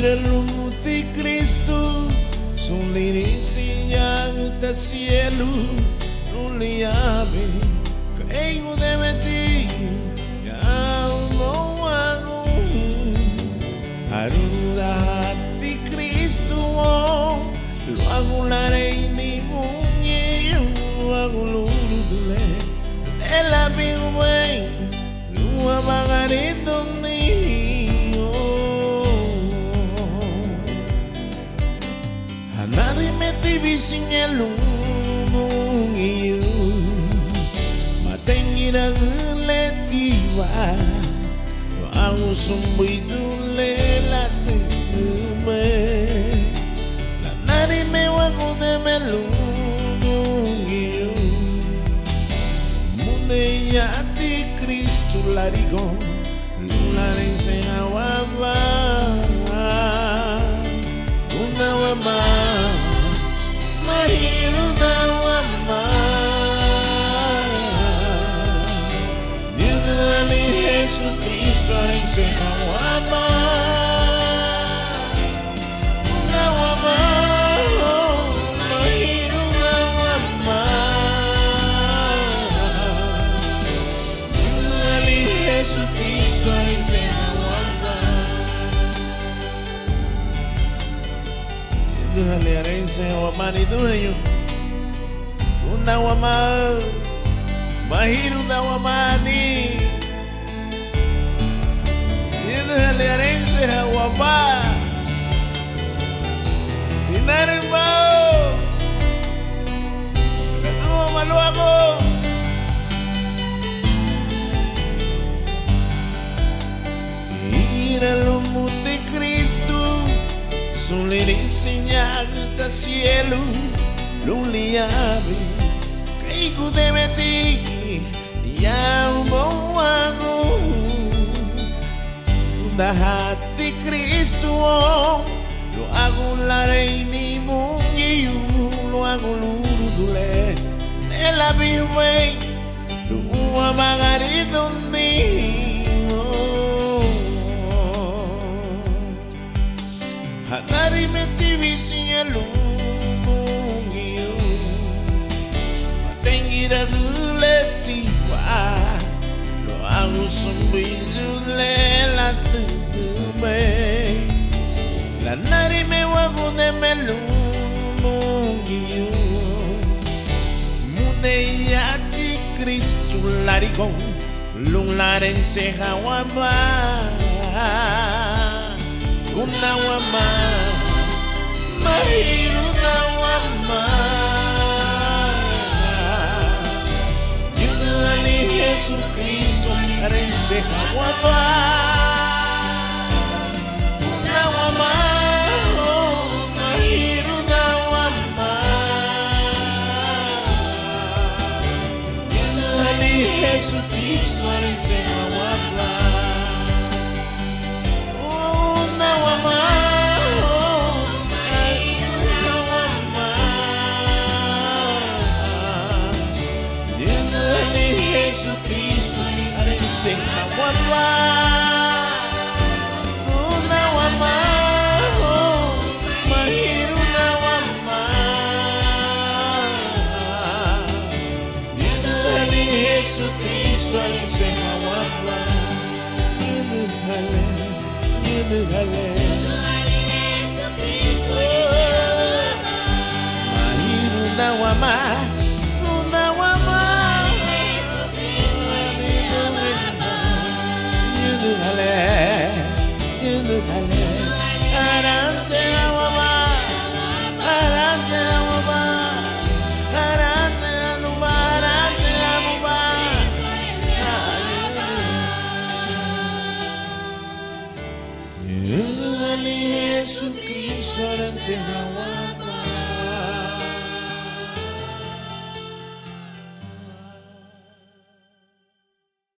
Lumuti Cristo, sulirin yang ta cielo, luliabe, kayo demeti, ya mo ako, haruda hati Cristo, luago la rey ni munye, luago luludule, ela biwe, lua bagarindo ni. Nari meti bisinya lunggung iyo matengira geletiwa no aku sumbi dule lati me nari mewaku de melunggung iyo munde ya ti Cristo larigo lulare se awaba una wama mahiru na wama Yudhali Yesu Kristo ring se wama una wama mahiru na wama Yudhali Yesu Kristo ring se Duhale arense wa mani dueño una wama mahiru da wamani Duhale arense wa ba inarimba no malo ako ira lumuti Cristo sulirisnya ta cielo luliabe kaigo demeti ya mo ako da hati Cristo lo hago la rey ni mungi lo hago lurudule nella biwe lo amagarito ni Hanari meti bisinya lunggung iyo matengira geletiwa lo aku sumbi dule lati me lanari mewaku de melunggung iyo mune yati Cristo larigo lung laren se hawaba una wama mahiru na wama Yudhali Yesu Kristo arense hawaba una wama mahiru na wama Yudhali Yesu Kristo arense hawaba Yesu Kristo arense hawaba una wama mahiru na wama Yudhali Yesu Kristo arense hawaba Yudhali mahiru na wama una wama Yudhale aranse hawaba aranse hawaba aranse anuba aranse amuba Yudhale Yesu Kristo aranse hawaba